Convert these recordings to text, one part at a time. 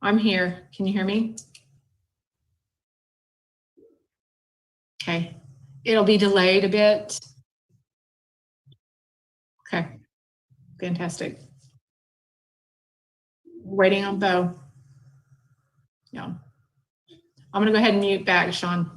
I'm here. Can you hear me? Okay. It'll be delayed a bit. Okay. Fantastic. Waiting on Bo. Yeah. I'm going to go ahead and mute back, Sean.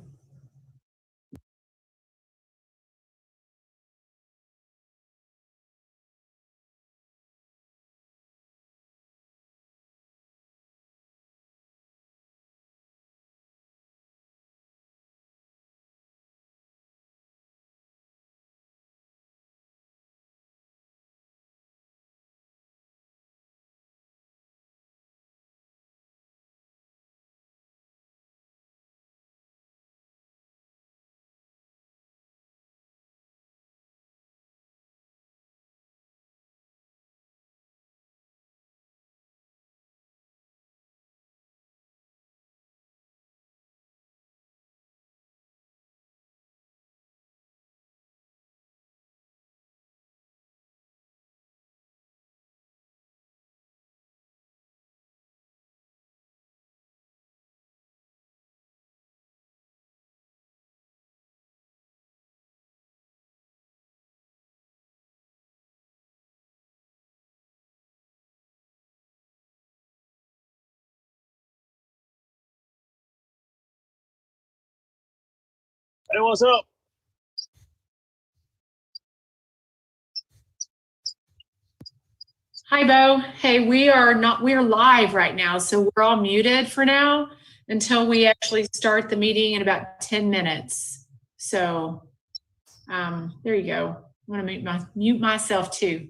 Hey, what's up? Hi, Bo. Hey, we're live right now, so we're all muted for now until we actually start the meeting in about 10 minutes. So there you go. I'm going to mute myself too.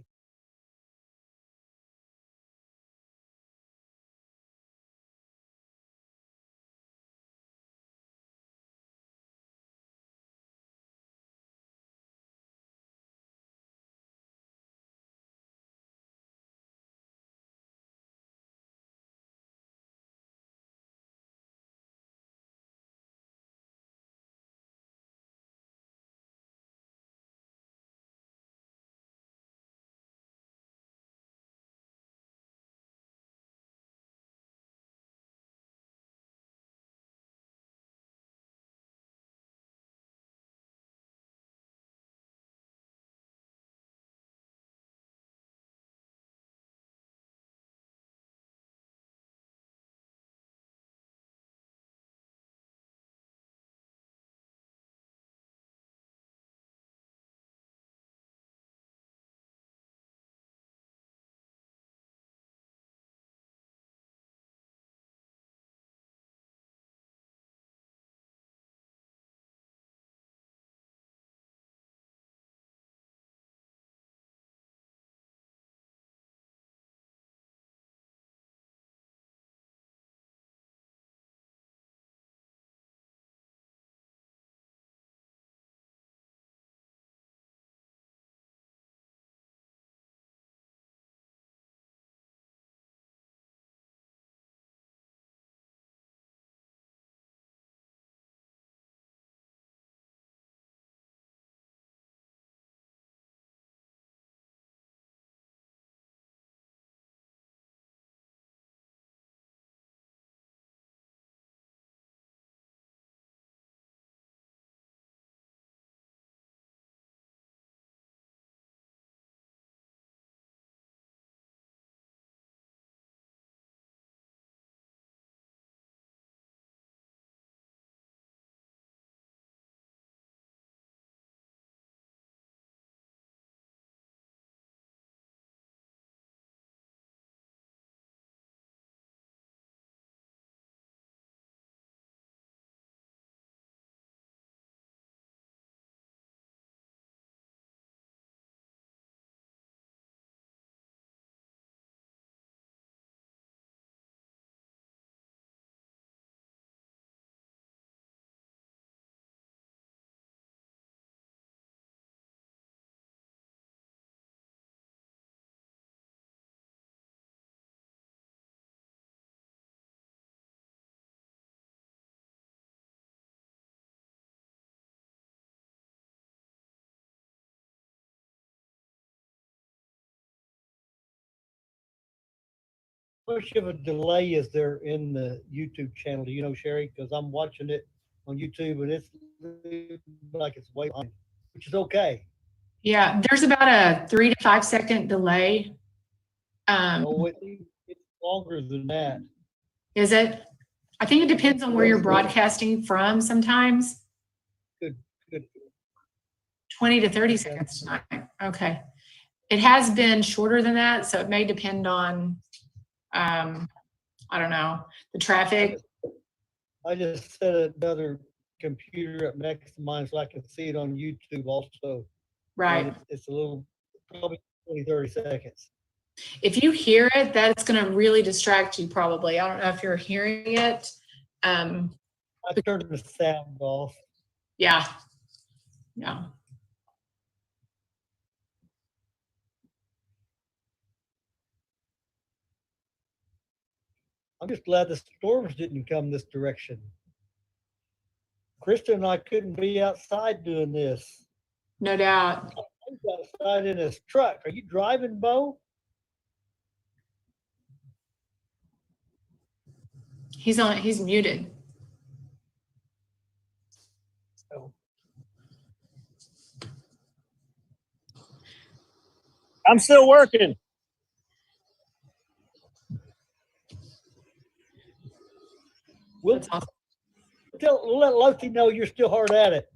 much of a delay is there in the YouTube channel? Do you know, Sherry? Because I'm watching it on YouTube and it's like it's way behind, which is okay. Yeah, there's about a 3 to 5 second delay. No, it's longer than that. Is it? I think it depends on where you're broadcasting from sometimes. Good. 20 to 30 seconds tonight. Okay. It has been shorter than that, so it may depend on, I don't know, the traffic. I just set another computer up next to mine so I can see it on YouTube also. Right. And it's a little, probably 20, 30 seconds. If you hear it, that's going to really distract you probably. I don't know if you're hearing it. I turned the sound off. Yeah. Yeah. I'm just glad the storms didn't come this direction. Krista and I couldn't be outside doing this. No doubt. He's outside in his truck. Are you driving, Bo? He's muted. Oh. I'm still working. We'll That's awesome. let Lottie know you're still hard at it.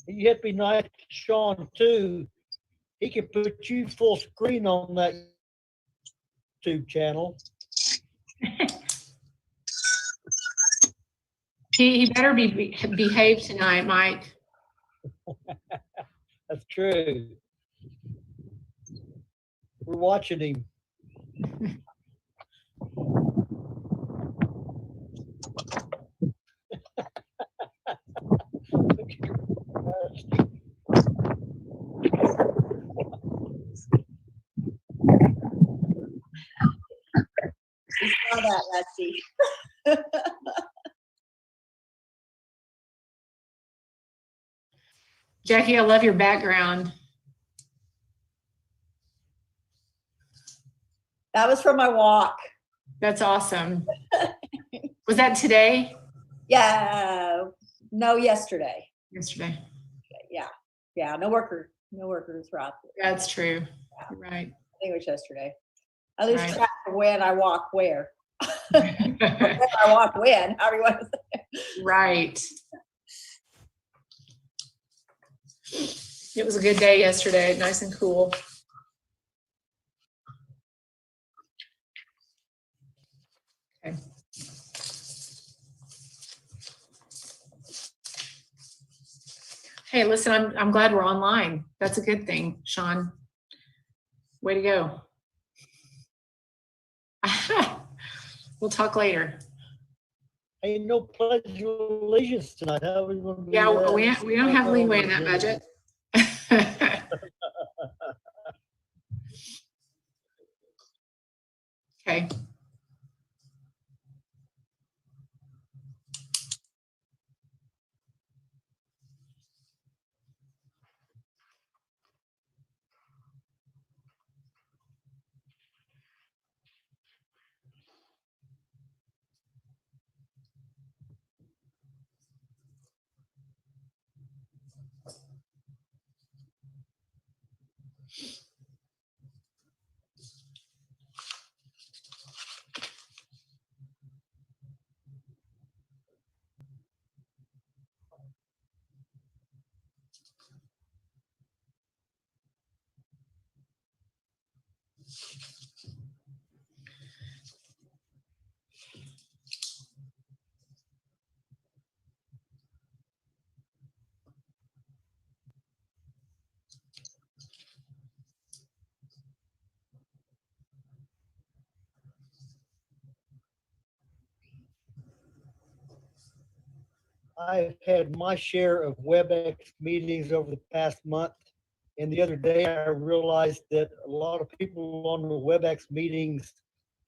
You have to be nice to Sean too. He can put you full screen on that YouTube channel. He better behave tonight, Mike. That's true. We're watching him. We saw that, Lexi. Jackie, I love your background. That was from my walk. That's awesome. Was that today? Yeah. No, yesterday. Yesterday. Yeah. Yeah. No workers throughout. That's true. You're right. I think it was yesterday. I lose Right. track of when I walk where. When I walk when, however you want to say. Right. It was a good day yesterday, nice and cool. Okay. Hey, listen, I'm glad we're online. That's a good thing, Sean. Way to go. We'll talk later. Ain't no pledge of allegiance tonight. How are we going to do Yeah, that? we don't have leeway in that budget. Okay. I've had my share of WebEx meetings over the past month. And the other day I realized that a lot of people on the WebEx meetings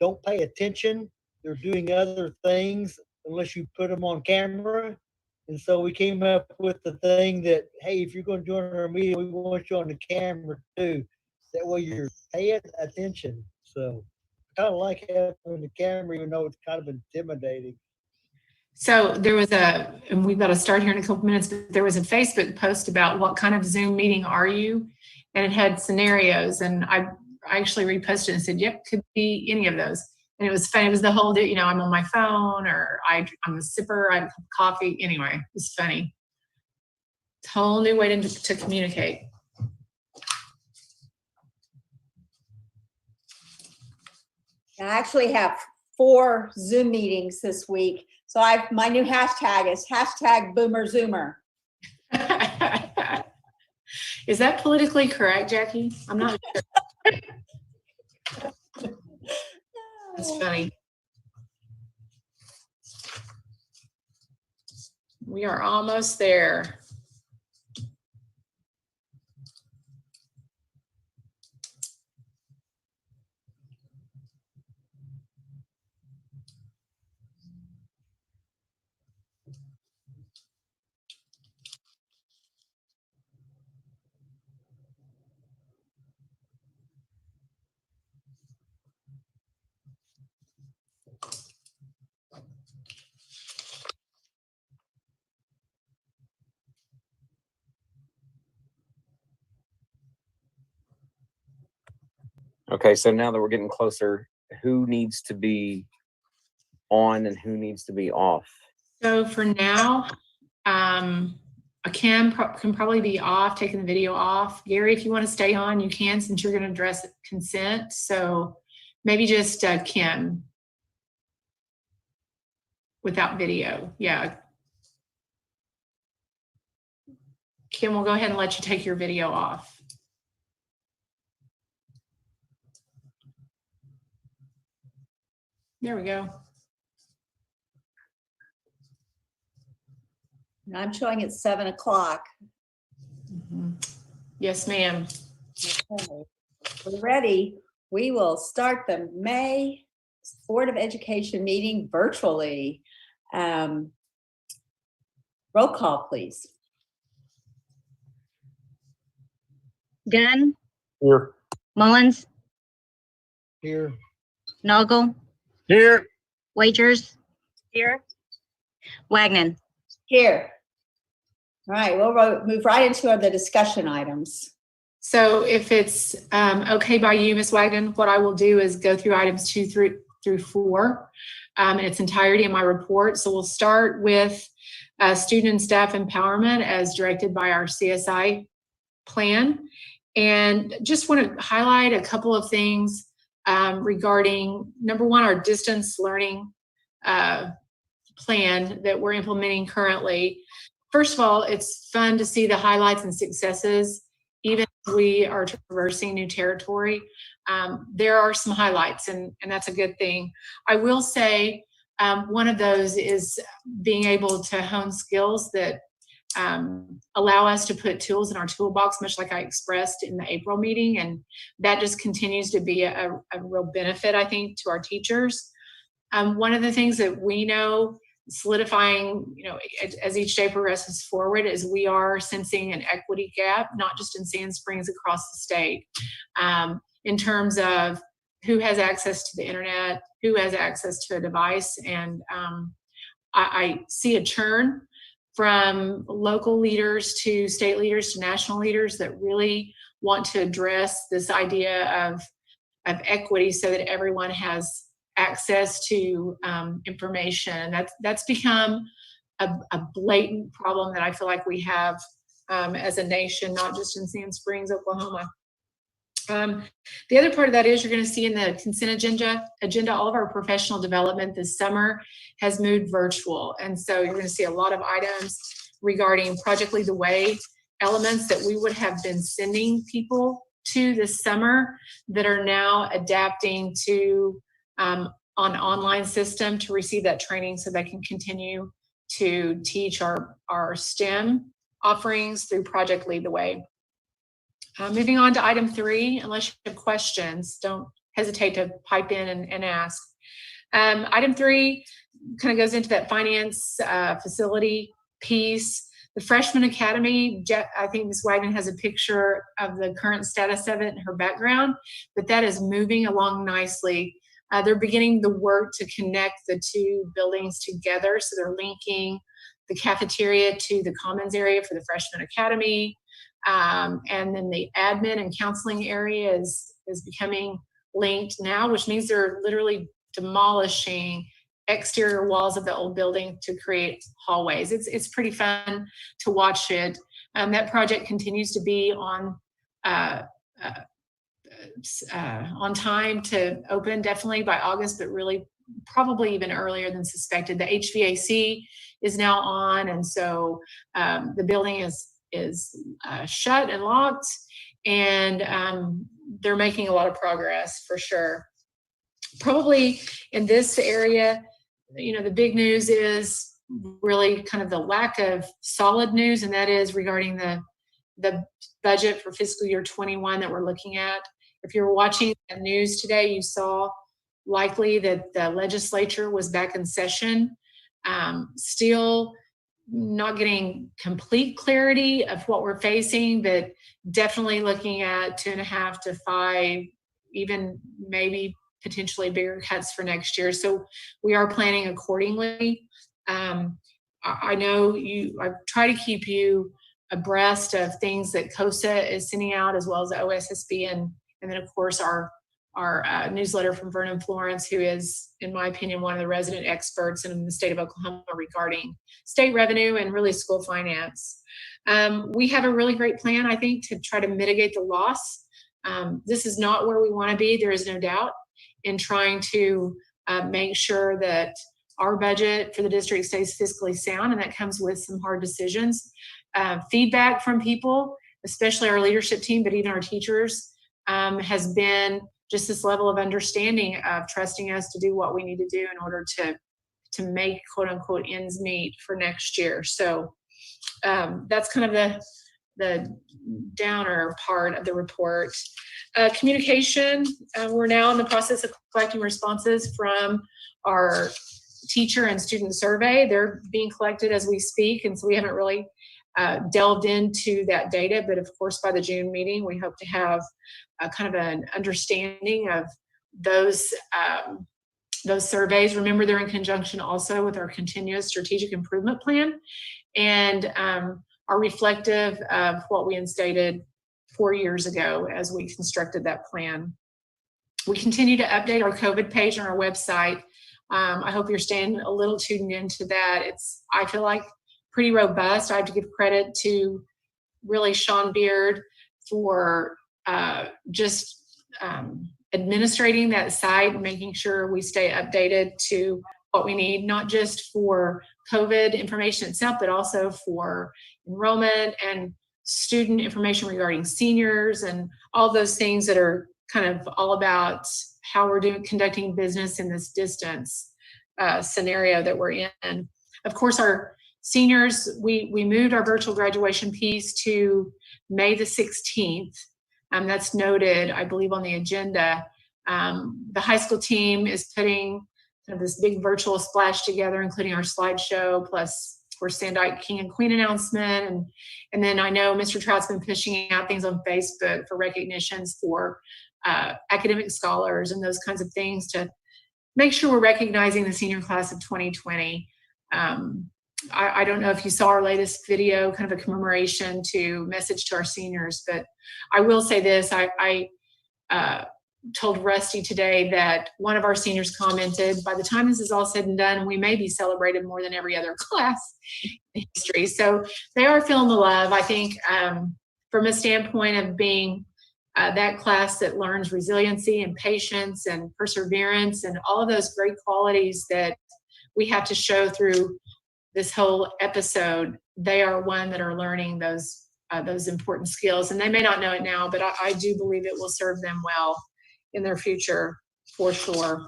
don't pay attention. They're doing other things unless you put them on camera. And so we came up with the thing that, hey, if you're going to join our meeting, we want you on the camera too. That way you're paying attention. So I kind of like having the camera, even though it's kind of intimidating. So there was and we've got to start here in a couple minutes, but there was a Facebook post about what kind of Zoom meeting are you? And it had scenarios, and I actually reposted and said, yep, could be any of those. And it was funny. It was the whole, I'm on my phone, or I'm a sipper, I have coffee. Anyway, it was funny. It's a whole new way to communicate. I actually have 4 Zoom meetings this week. So my new hashtag is #BoomerZoomer. Is that politically correct, Jackie? I'm not sure. That's funny. We are almost there. Okay, so now that we're getting closer, who needs to be on and who needs to be off? So for now, Kim can probably be off, taking the video off. Gary, if you want to stay on, you can, since you're going to address consent. So maybe just Kim without video. Yeah. Kim, we'll go ahead and let you take your video off. There we go. I'm showing it 7 o'clock. Yes, ma'am. Okay. We're ready. We will start the May Board of Education meeting virtually. Roll call, please. Gunn, Here. Mullins, Here, Noggle, Here. Wagers. Here. Wagner. Here. All right, we'll move right into the discussion items. So if it's okay by you, Ms. Wagner, what I will do is go through items 2 through 4 in its entirety in my report. So we'll start with student and staff empowerment as directed by our CSI plan. And just want to highlight a couple of things regarding, number one, our distance learning plan that we're implementing currently. First of all, it's fun to see the highlights and successes. Even as we are traversing new territory, there are some highlights, and that's a good thing. I will say one of those is being able to hone skills that allow us to put tools in our toolbox, much like I expressed in the April meeting, and that just continues to be a real benefit, I think, to our teachers. One of the things that we know, solidifying, as each day progresses forward, is we are sensing an equity gap, not just in Sand Springs, across the state, in terms of who has access to the internet, who has access to a device. And I see a churn from local leaders to state leaders to national leaders that really want to address this idea of equity so that everyone has access to information. That's become a blatant problem that I feel like we have as a nation, not just in Sand Springs, Oklahoma. The other part of that is you're going to see in the consent agenda, all of our professional development this summer has moved virtual. And so you're going to see a lot of items regarding Project Lead the Way elements that we would have been sending people to this summer that are now adapting to an online system to receive that training so they can continue to teach our STEM offerings through Project Lead the Way. Moving on to item 3, unless you have questions, don't hesitate to pipe in and ask. Item 3, kind of goes into that finance facility piece. The Freshman Academy, I think Ms. Wagner has a picture of the current status of it in her background, but that is moving along nicely. They're beginning the work to connect the two buildings together. So they're linking the cafeteria to the commons area for the Freshman Academy. And then the admin and counseling area is becoming linked now, which means they're literally demolishing exterior walls of the old building to create hallways. It's pretty fun to watch it. That project continues to be on time to open, definitely by August, but really probably even earlier than suspected. The HVAC is now on, and so the building is shut and locked, and they're making a lot of progress for sure. Probably in this area, the big news is really kind of the lack of solid news, and that is regarding the budget for fiscal year 21 that we're looking at. If you're watching the news today, you saw likely that the legislature was back in session. Still not getting complete clarity of what we're facing, but definitely looking at 2.5 to 5, even maybe potentially bigger cuts for next year. So we are planning accordingly. I know I try to keep you abreast of things that COSA is sending out, as well as the OSSB, and then of course our newsletter from Vernon Florence, who is, in my opinion, one of the resident experts in the state of Oklahoma regarding state revenue and really school finance. We have a really great plan, I think, to try to mitigate the loss. This is not where we want to be, there is no doubt, in trying to make sure that our budget for the district stays fiscally sound, and that comes with some hard decisions. Feedback from people, especially our leadership team, but even our teachers, has been just this level of understanding of trusting us to do what we need to do in order to make quote unquote ends meet for next year. So that's kind of the downer part of the report. Communication, we're now in the process of collecting responses from our teacher and student survey. They're being collected as we speak, and so we haven't really delved into that data, but of course by the June meeting we hope to have kind of an understanding of those surveys. Remember, they're in conjunction also with our continuous strategic improvement plan, and are reflective of what we instated 4 years ago as we constructed that plan. We continue to update our COVID page on our website. I hope you're staying a little tuned into that. It's, I feel like, pretty robust. I have to give credit to really Sean Beard for just administrating that site and making sure we stay updated to what we need, not just for COVID information itself, but also for enrollment and student information regarding seniors and all those things that are kind of all about how we're conducting business in this distance scenario that we're in. Of course, our seniors, we moved our virtual graduation piece to May the 16th. That's noted, I believe, on the agenda. The high school team is putting kind of this big virtual splash together, including our slideshow, plus of course Sandike King and Queen announcement. And then I know Mr. Trout's been pushing out things on Facebook for recognitions for academic scholars and those kinds of things to make sure we're recognizing the senior class of 2020. I don't know if you saw our latest video, kind of a commemoration to message to our seniors, but I will say this, I told Rusty today that one of our seniors commented, by the time this is all said and done, we may be celebrated more than every other class in history. So they are feeling the love, I think, from a standpoint of being that class that learns resiliency and patience and perseverance and all of those great qualities that we have to show through this whole episode. They are one that are learning those important skills, and they may not know it now, but I do believe it will serve them well in their future for sure.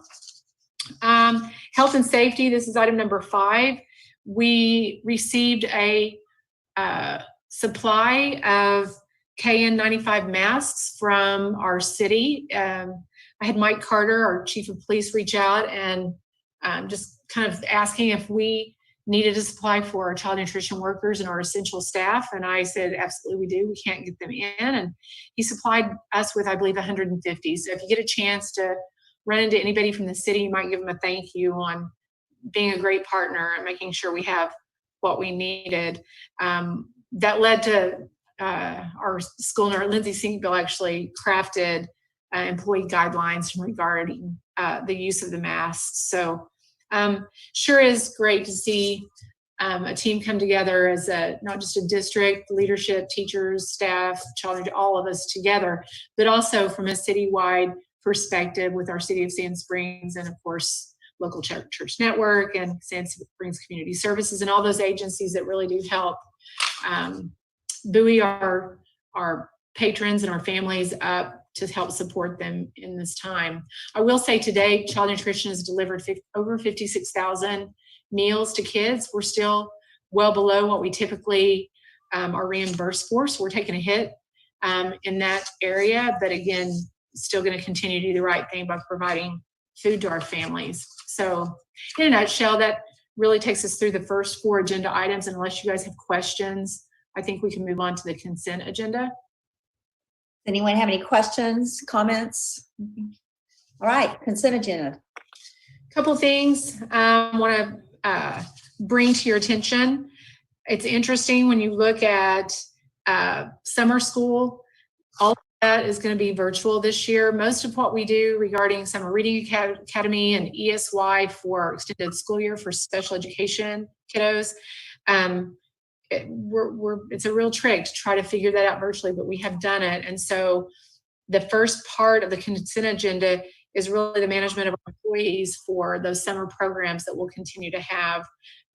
Health and safety, this is item number 5. We received a supply of KN95 masks from our city. I had Mike Carter, our chief of police, reach out and just kind of asking if we needed a supply for our child nutrition workers and our essential staff. And I said, absolutely we do. We can't get them in. And he supplied us with, I believe, 150. So if you get a chance to run into anybody from the city, you might give them a thank you on being a great partner and making sure we have what we needed. That led to our school nurse, Lindsay Sinkbill, actually crafted employee guidelines regarding the use of the masks. So sure is great to see a team come together as not just a district, leadership, teachers, staff, child, all of us together, but also from a citywide perspective with our City of Sand Springs and, of course, local church network and Sand Springs Community Services and all those agencies that really do help buoy our patrons and our families up to help support them in this time. I will say today, child nutrition has delivered over 56,000 meals to kids. We're still well below what we typically are reimbursed for, so we're taking a hit in that area, but again, still going to continue to do the right thing by providing food to our families. So in a nutshell, that really takes us through the first 4 agenda items. Unless you guys have questions, I think we can move on to the consent agenda. Anyone have any questions, comments? All right, consent agenda. Couple things I want to bring to your attention. It's interesting when you look at summer school, all of that is going to be virtual this year. Most of what we do regarding Summer Reading Academy and ESY for extended school year for special education kiddos, it's a real trick to try to figure that out virtually, but we have done it. And so the first part of the consent agenda is really the management of our employees for those summer programs that we'll continue to have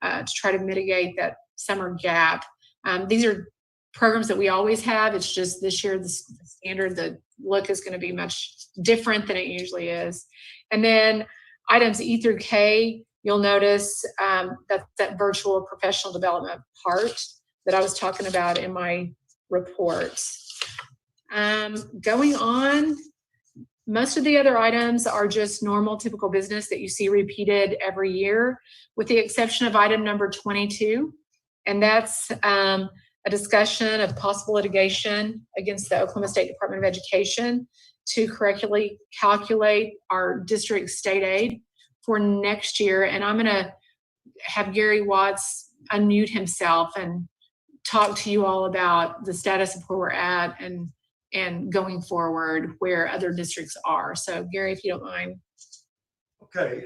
to try to mitigate that summer gap. These are programs that we always have. It's just this year, the standard, the look is going to be much different than it usually is. And then items E through K, you'll notice that's that virtual professional development part that I was talking about in my report. Going on, most of the other items are just normal, typical business that you see repeated every year, with the exception of item number 22. And that's a discussion of possible litigation against the Oklahoma State Department of Education to correctly calculate our district state aid for next year. And I'm going to have Gary Watts unmute himself and talk to you all about the status of where we're at and going forward where other districts are. So Gary, if you don't mind. Okay,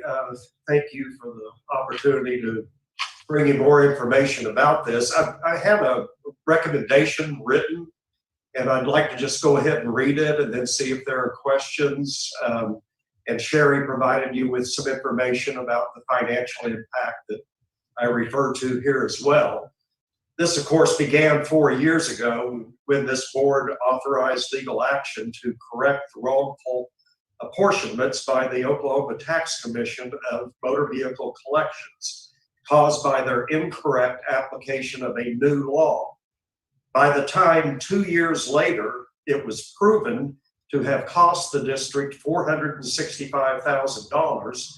thank you for the opportunity to bring you more information about this. I have a recommendation written, and I'd like to just go ahead and read it and then see if there are questions. And Sherry provided you with some information about the financial impact that I refer to here as well. This, of course, began 4 years ago when this board authorized legal action to correct the wrongful apportionments by the Oklahoma Tax Commission of motor vehicle collections caused by their incorrect application of a new law. By the time 2 years later, it was proven to have cost the district $465,000,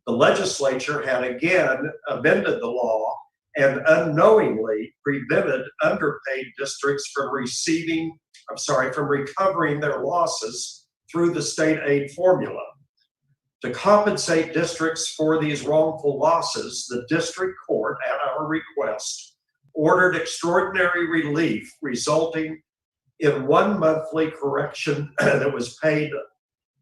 the legislature had again amended the law and unknowingly prevented underpaid districts from recovering their losses through the state aid formula. To compensate districts for these wrongful losses, the district court, at our request, ordered extraordinary relief resulting in 1 monthly correction that was paid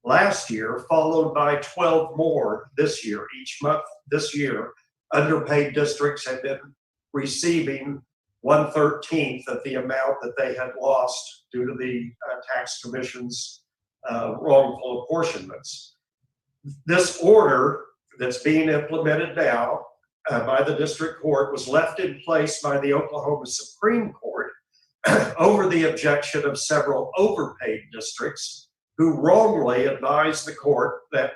last year, followed by 12 more this year. Each month this year, underpaid districts had been receiving 1/13 of the amount that they had lost due to the tax commission's wrongful apportionments. This order that's being implemented now by the district court was left in place by the Oklahoma Supreme Court over the objection of several overpaid districts who wrongly advised the court that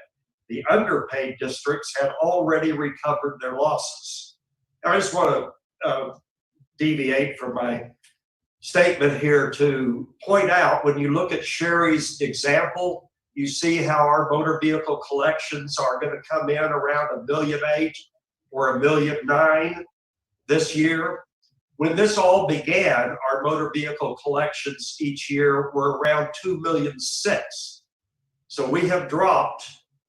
the underpaid districts had already recovered their losses. I just want to deviate from my statement here to point out, when you look at Sherry's example, you see how our motor vehicle collections are going to come in around $1.8 million. or $1.9 million this year. When this all began, our motor vehicle collections each year were around $2.6 million. So we have dropped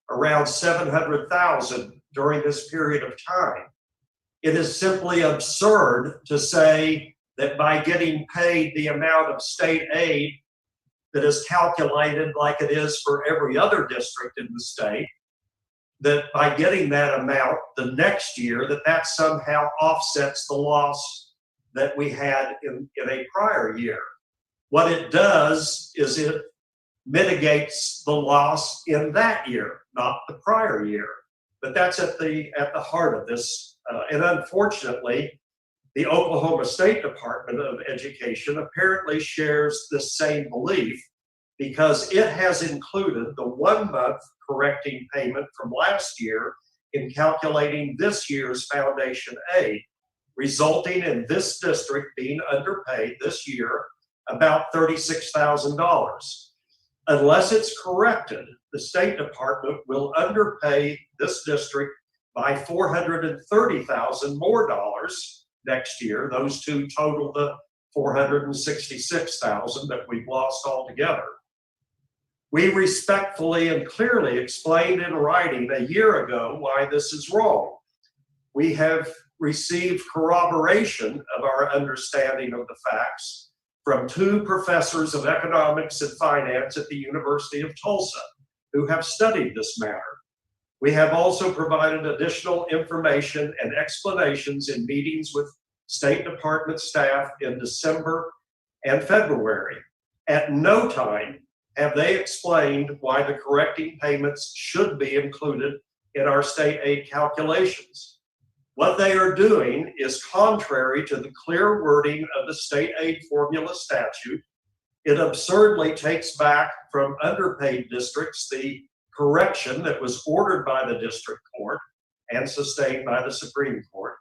around 700,000 during this period of time. It is simply absurd to say that by getting paid the amount of state aid that is calculated like it is for every other district in the state, that by getting that amount the next year, that somehow offsets the loss that we had in a prior year. What it does is it mitigates the loss in that year, not the prior year. But that's at the heart of this. And unfortunately, the Oklahoma State Department of Education apparently shares the same belief, because it has included the 1 month correcting payment from last year in calculating this year's foundation aid, resulting in this district being underpaid this year about $36,000. Unless it's corrected, the State Department will underpay this district by $430,000 more next year. Those two total the $466,000 that we've lost altogether. We respectfully and clearly explained in writing a year ago why this is wrong. We have received corroboration of our understanding of the facts from 2 professors of economics and finance at the University of Tulsa who have studied this matter. We have also provided additional information and explanations in meetings with State Department staff in December and February. At no time have they explained why the correcting payments should be included in our state aid calculations. What they are doing is contrary to the clear wording of the state aid formula statute. It absurdly takes back from underpaid districts the correction that was ordered by the district court and sustained by the Supreme Court.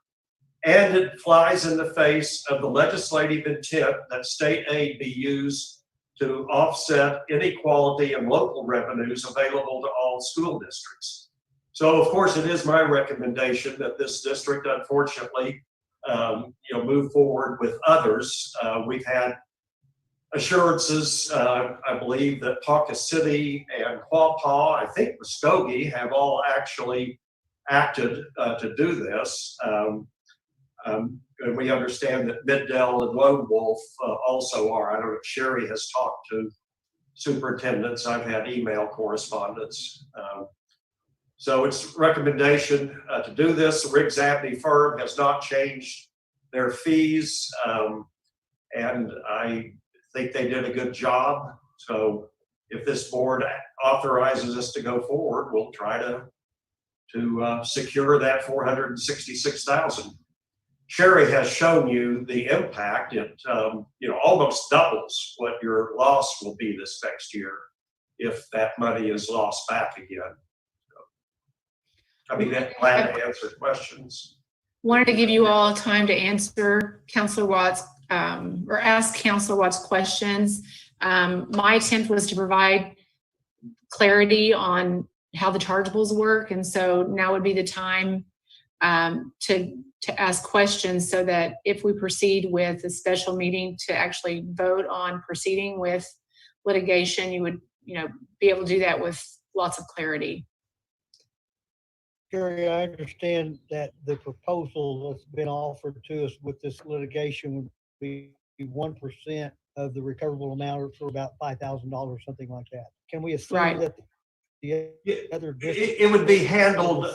And it flies in the face of the legislative intent that state aid be used to offset inequality in local revenues available to all school districts. So of course, it is my recommendation that this district, unfortunately, move forward with others. We've had assurances, I believe, that Ponca City and Quapaw, I think Muskogee, have all actually acted to do this. And we understand that Middell and Lone Wolf also are. I don't know if Sherry has talked to superintendents. I've had email correspondence. So it's recommendation to do this. The Riggs Abney firm has not changed their fees. And I think they did a good job. So if this board authorizes us to go forward, we'll try to secure that $466,000. Sherry has shown you the impact. It almost doubles what your loss will be this next year if that money is lost back again. So, glad to answer questions. Wanted to give you all time to answer Counselor Watts or ask Counselor Watts questions. My attempt was to provide clarity on how the chargeables work, and so now would be the time to ask questions, so that if we proceed with a special meeting to actually vote on proceeding with litigation, you would be able to do that with lots of clarity. Sherry, I understand that the proposal that's been offered to us with this litigation would be 1% of the recoverable amount, for about $5,000, something like that. Can we assume Right. that the other districts? It would be handled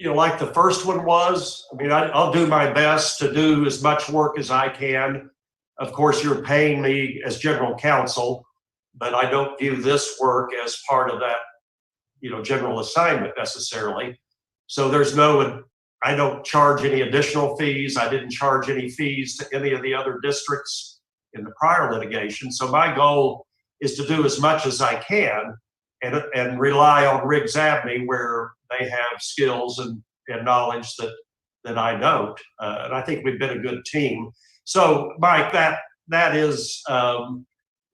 like the first one was. I mean, I'll do my best to do as much work as I can. Of course, you're paying me as general counsel, but I don't view this work as part of that, general assignment necessarily. So I don't charge any additional fees. I didn't charge any fees to any of the other districts in the prior litigation. So my goal is to do as much as I can and rely on Riggs Abney where they have skills and knowledge that I don't. And I think we've been a good team. So Mike, that is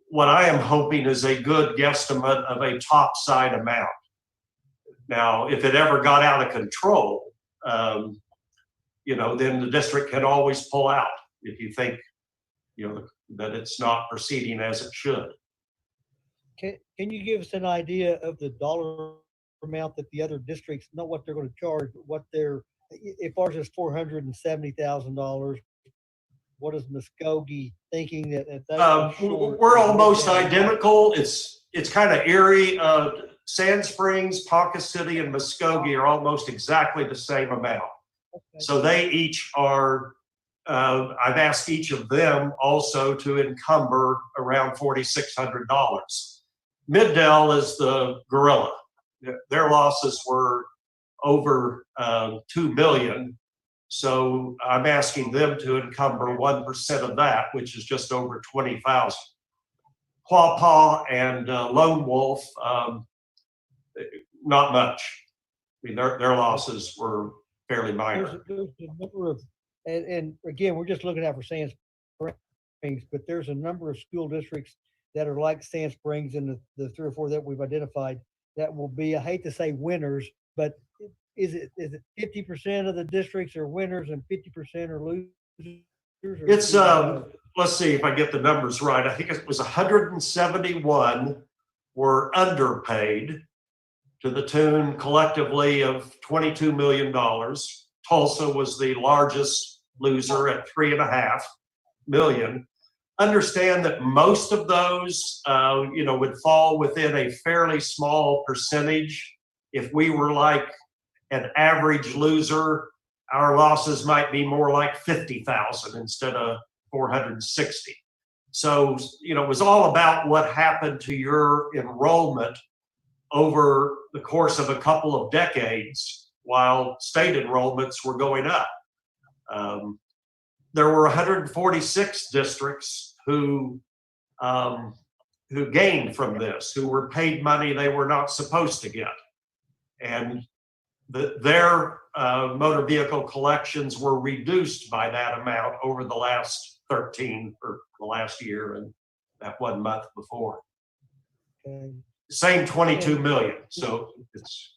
what I am hoping is a good guesstimate of a top side amount. Now, if it ever got out of control, then the district can always pull out if you think, that it's not proceeding as it should. Can you give us an idea of the dollar amount that the other districts, not what they're going to charge, but what if ours is $470,000, what is Muskogee thinking that they are short? We're almost identical. It's kind of eerie. Sand Springs, Ponca City, and Muskogee are almost exactly the same amount. Okay. So they each are, I've asked each of them also to encumber around $4,600. Middell is the gorilla. Their losses were over 2 million. So I'm asking them to encumber 1% of that, which is just over 20,000. Quapaw and Lone Wolf, not much. I mean, their losses were fairly minor. There's a number of, and again, we're just looking out for Sand Springs, but there's a number of school districts that are like Sand Springs and the 3 or 4 that we've identified that will be, I hate to say winners, but is it 50% of the districts are winners and 50% are losers? It's, let's see if I get the numbers right. I think it was 171 were underpaid to the tune collectively of $22 million. Tulsa was the largest loser at $3.5 million. Understand that most of those, would fall within a fairly small percentage. If we were like an average loser, our losses might be more like 50,000 instead of 460. So, it was all about what happened to your enrollment over the course of a couple of decades while state enrollments were going up. There were 146 districts who gained from this, who were paid money they were not supposed to get. And their motor vehicle collections were reduced by that amount over the last 13 or the last year and that 1 month before. Okay. Same 22 million. So it's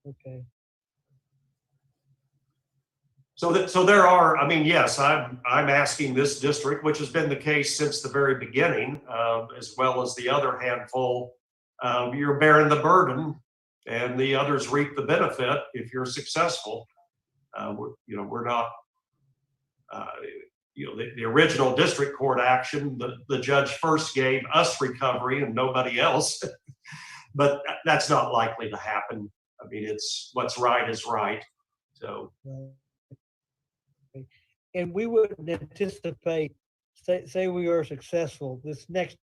Okay. So there are, yes, I'm asking this district, which has been the case since the very beginning, as well as the other handful, you're bearing the burden and the others reap the benefit if you're successful. We're not, the original district court action, the judge first gave us recovery and nobody else, but that's not likely to happen. It's what's right is right. So. And we wouldn't anticipate, say we are successful this next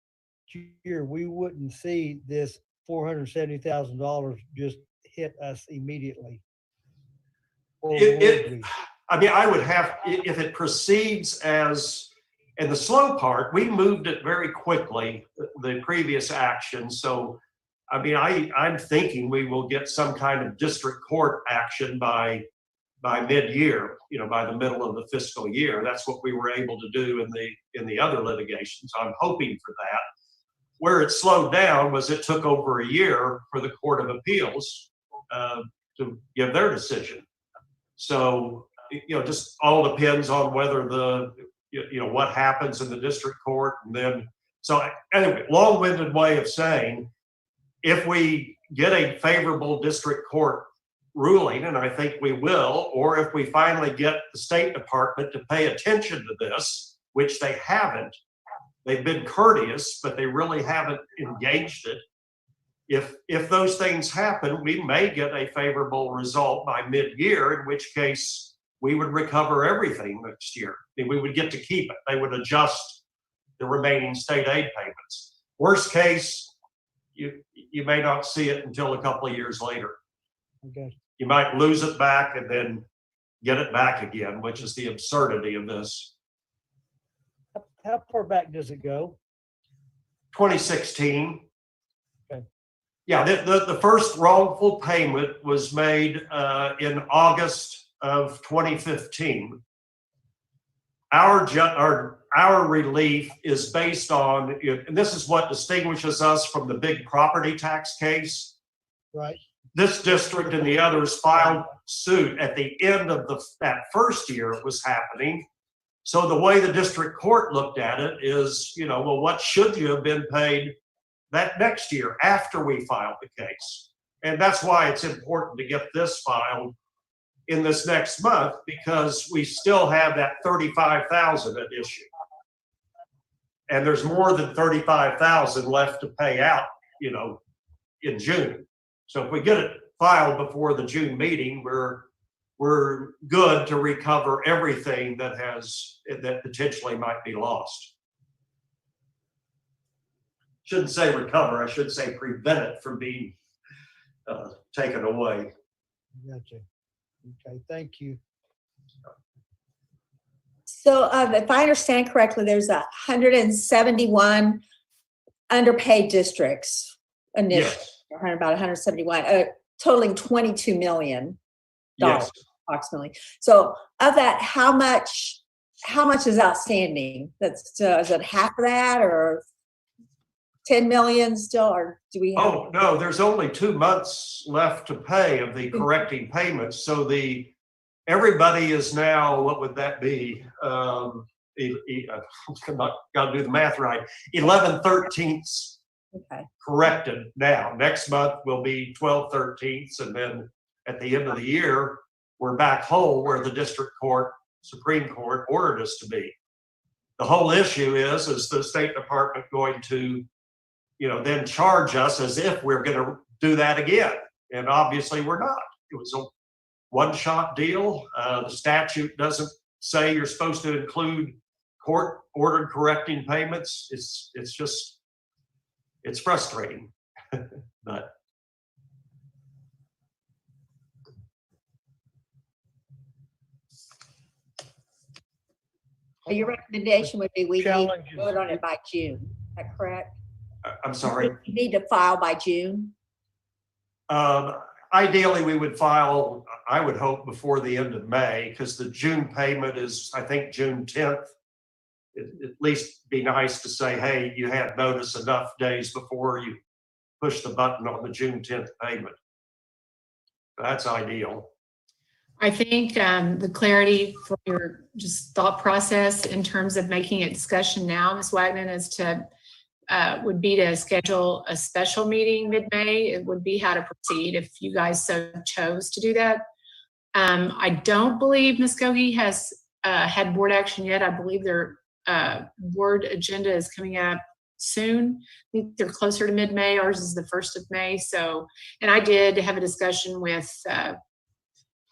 year, we wouldn't see this $470,000 just hit us immediately. I would have, if it proceeds as, and the slow part, we moved it very quickly, the previous action. So, I'm thinking we will get some kind of district court action by mid-year, by the middle of the fiscal year. That's what we were able to do in the other litigation. So I'm hoping for that. Where it slowed down was it took over a year for the Court of Appeals to give their decision. So, just all depends on whether what happens in the district court. And then, so anyway, long-winded way of saying, if we get a favorable district court ruling, and I think we will, or if we finally get the State Department to pay attention to this, which they haven't, they've been courteous, but they really haven't engaged it. If those things happen, we may get a favorable result by mid-year, in which case we would recover everything next year. We would get to keep it. They would adjust the remaining state aid payments. Worst case, you may not see it until a couple of years later. Okay. You might lose it back and then get it back again, which is the absurdity of this. How far back does it go? 2016. Okay. Yeah, the first wrongful payment was made in August of 2015. Our relief is based on, and this is what distinguishes us from the big property tax case. Right. this district and the others filed suit at the end of that first year it was happening. So the way the district court looked at it is, well, what should you have been paid that next year after we filed the case? And that's why it's important to get this filed in this next month, because we still have that 35,000 at issue. And there's more than 35,000 left to pay out, in June. So if we get it filed before the June meeting, we're good to recover everything that potentially might be lost. Shouldn't say recover, I should say prevent it from being taken away. Gotcha. Okay, thank you. So if I understand correctly, there's 171 underpaid districts initially, Yes. about 171, totaling $22 million Yes. approximately. So of that, how much is outstanding? That's is it half of that, or 10 million still, or do we have? Oh, no, there's only 2 months left to pay of the correcting payments. So everybody is now, what would that be? Got to do the math right. 11/13ths Okay. corrected now. Next month will be 12/13ths. And then at the end of the year, we're back whole where the district court, Supreme Court ordered us to be. The whole issue is the State Department going to then charge us as if we're going to do that again. And obviously we're not. It was a one-shot deal. The statute doesn't say you're supposed to include court-ordered correcting payments. It's frustrating, but. Your recommendation would be we need to Challenges. vote on it by June. Is that correct? I'm sorry. You need to file by June. Ideally, we would file, I would hope, before the end of May, because the June payment is, I think, June 10th. At least be nice to say, hey, you had notice enough days before you push the button on the June 10th payment. That's ideal. I think the clarity for your just thought process in terms of making a discussion now, Ms. Wagner, would be to schedule a special meeting mid-May. It would be how to proceed if you guys so chose to do that. I don't believe Muskogee has had board action yet. I believe their board agenda is coming up soon. I think they're closer to mid-May. Ours is the 1st of May. So, and I did have a discussion with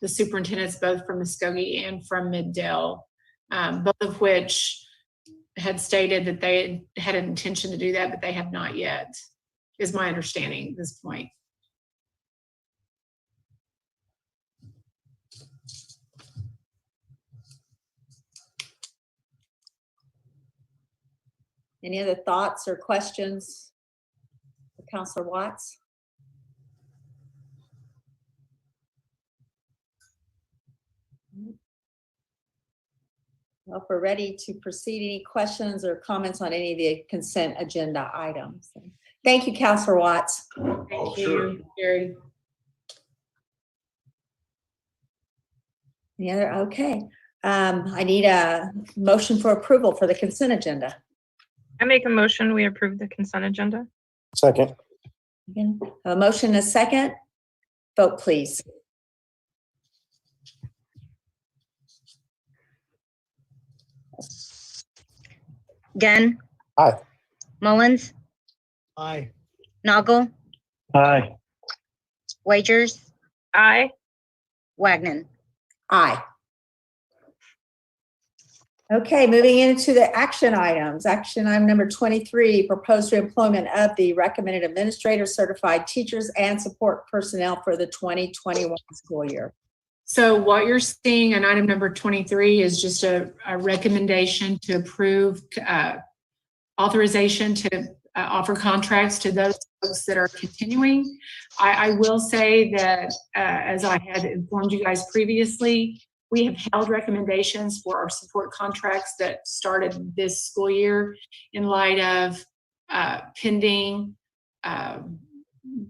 the superintendents, both from Muskogee and from Mid-Dell, both of which had stated that they had an intention to do that, but they have not yet, is my understanding at this point. Any other thoughts or questions for Counselor Watts? Well, if we're ready to proceed, any questions or comments on any of the consent agenda items? Thank you, Counselor Watts. Thank sure. you, Gary. Any other? Okay. I need a motion for approval for the consent agenda. I make a motion, we approve the consent agenda. Second. Again, a motion and a second. Vote, please. Gunn. Aye. Mullins, Aye. Noggle, Aye. Wagers, Aye. Wagner. Aye. Okay, moving into the action items. Action item number 23, proposed reemployment of the recommended administrator, certified teachers, and support personnel for the 2021 school year. So what you're seeing in item number 23 is just a recommendation to approve authorization to offer contracts to those folks that are continuing. I will say that, as I had informed you guys previously, we have held recommendations for our support contracts that started this school year in light of pending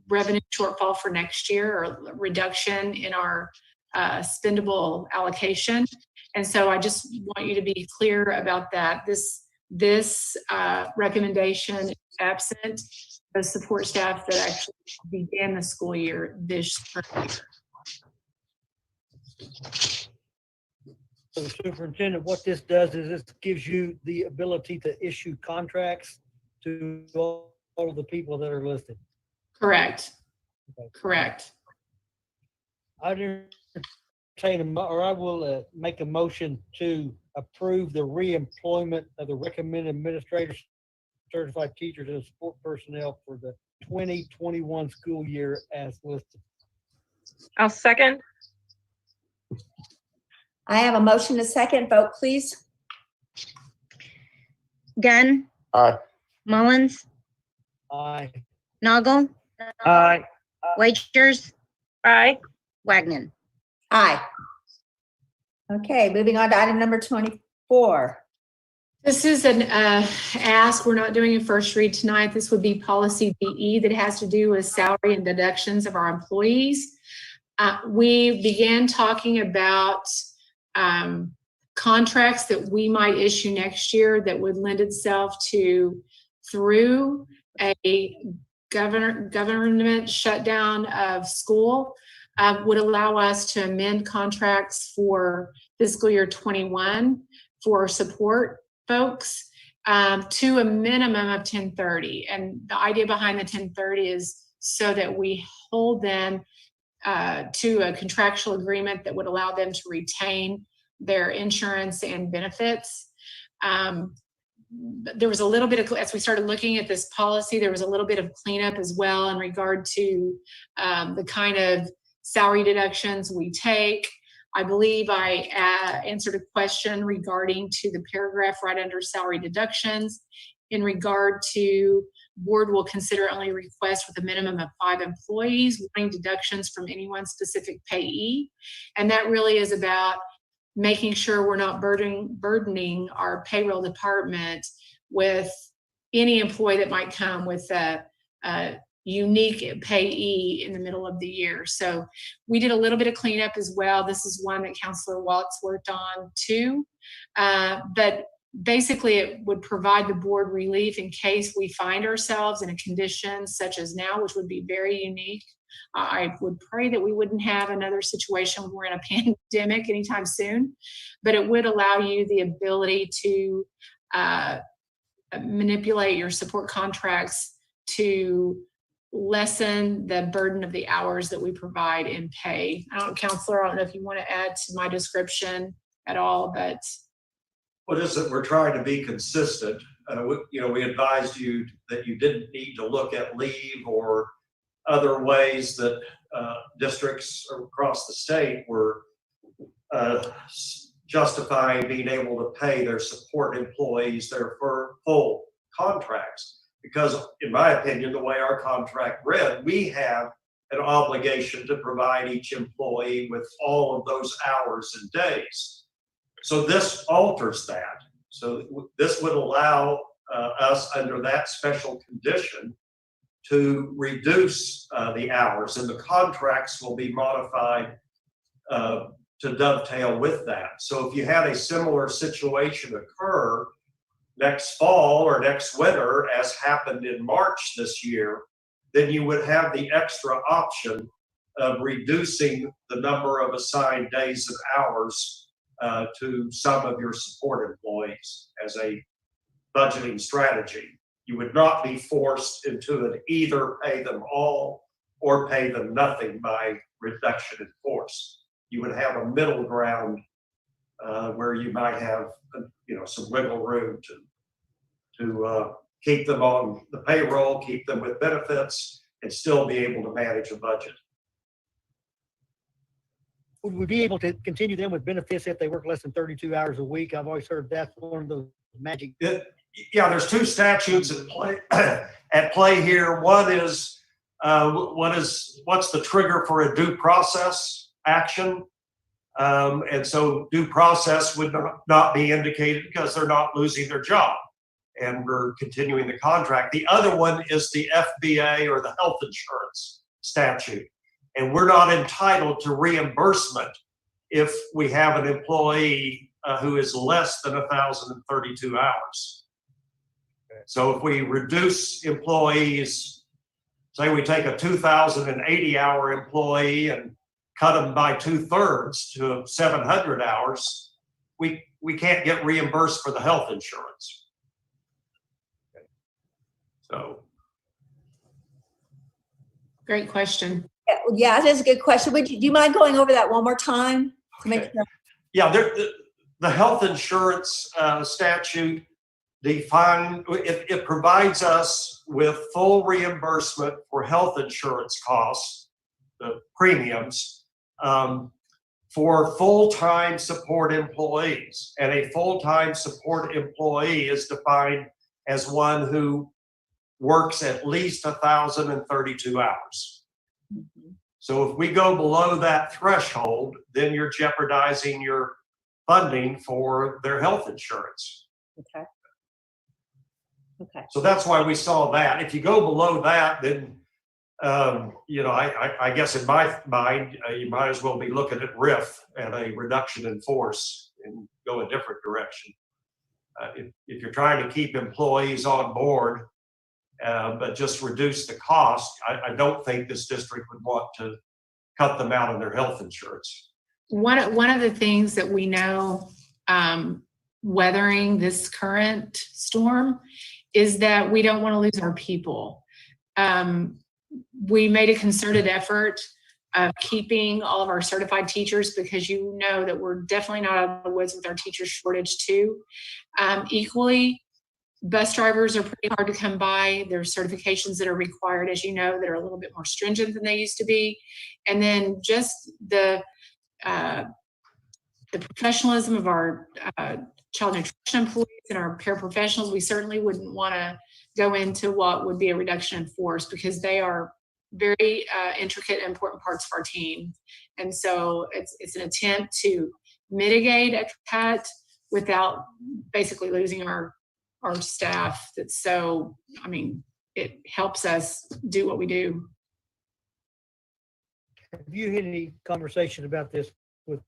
revenue shortfall for next year, or reduction in our spendable allocation. And so I just want you to be clear about that. This recommendation is absent the support staff that actually began the school year this current year. So Superintendent, what this does is this gives you the ability to issue contracts to all of the people that are listed. Correct. Okay. Correct. I will make a motion to approve the reemployment of the recommended administrators, certified teachers, and support personnel for the 2021 school year as listed. I'll second. I have a motion, a second. Vote, please. Gunn, Aye. Mullins, Aye. Noggle, Aye. Wagers, Aye. Wagner. Aye. Okay, moving on to item number 24. This is an ask. We're not doing a first read tonight. This would be policy BE that has to do with salary and deductions of our employees. We began talking about contracts that we might issue next year that would lend itself to, through a government shutdown of school, would allow us to amend contracts for fiscal year 21 for support folks to a minimum of 1030. And the idea behind the 1030 is so that we hold them to a contractual agreement that would allow them to retain their insurance and benefits. There was a little bit of, as we started looking at this policy, there was a little bit of cleanup as well in regard to the kind of salary deductions we take. I believe I answered a question regarding to the paragraph right under salary deductions in regard to board will consider only requests with a minimum of 5 employees wanting deductions from any one specific payee. And that really is about making sure we're not burdening our payroll department with any employee that might come with a unique payee in the middle of the year. So we did a little bit of cleanup as well. This is one that Counselor Watts worked on too. But basically it would provide the board relief in case we find ourselves in a condition such as now, which would be very unique. I would pray that we wouldn't have another situation when we're in a pandemic anytime soon, but it would allow you the ability to manipulate your support contracts to lessen the burden of the hours that we provide in pay. Counselor, I don't know if you want to add to my description at all, but. What is it? We're trying to be consistent. We advised you that you didn't need to look at leave or other ways that districts across the state were justifying being able to pay their support employees their full contracts. Because in my opinion, the way our contract read, we have an obligation to provide each employee with all of those hours and days. So this alters that. So this would allow us under that special condition to reduce the hours, and the contracts will be modified to dovetail with that. So if you had a similar situation occur next fall or next winter, as happened in March this year, then you would have the extra option of reducing the number of assigned days of hours to some of your support employees as a budgeting strategy. You would not be forced into an either pay them all or pay them nothing by reduction in force. You would have a middle ground where you might have some wiggle room to keep them on the payroll, keep them with benefits, and still be able to manage a budget. Would we be able to continue them with benefits if they work less than 32 hours a week? I've always heard that's one of those magic. Yeah, there's 2 statutes at play here. One is what's the trigger for a due process action? And so due process would not be indicated because they're not losing their job and we're continuing the contract. The other one is the FBA or the health insurance. insurance statute. And we're not entitled to reimbursement if we have an employee who is less than 1,032 hours. So if we reduce employees, say we take a 2,080 hour employee and cut them by 2/3 to 700 hours, we can't get reimbursed for the health insurance. So. Great question. Yeah, that is a good question. Do you mind going over that one more time? To make Okay. sure? Yeah, the health insurance statute it provides us with full reimbursement for health insurance costs, the premiums, for full-time support employees. And a full-time support employee is defined as one who works at least 1,032 hours. So if we go below that threshold, then you're jeopardizing your funding for their health insurance. Okay. Okay. So that's why we saw that. If you go below that, then, I guess in my mind, you might as well be looking at RIF and a reduction in force and go a different direction. If you're trying to keep employees on board, but just reduce the cost, I don't think this district would want to cut them out of their health insurance. One of the things that we know weathering this current storm is that we don't want to lose our people. We made a concerted effort of keeping all of our certified teachers because you know that we're definitely not out of the woods with our teacher shortage too. Equally, bus drivers are pretty hard to come by. There's certifications that are required, as you know, that are a little bit more stringent than they used to be. And then just the professionalism of our child nutrition employees and our paraprofessionals, we certainly wouldn't want to go into what would be a reduction in force because they are very intricate and important parts of our team. And so it's an attempt to mitigate a cut without basically losing our staff. That's so, it helps us do what we do. Have you had any conversation about this with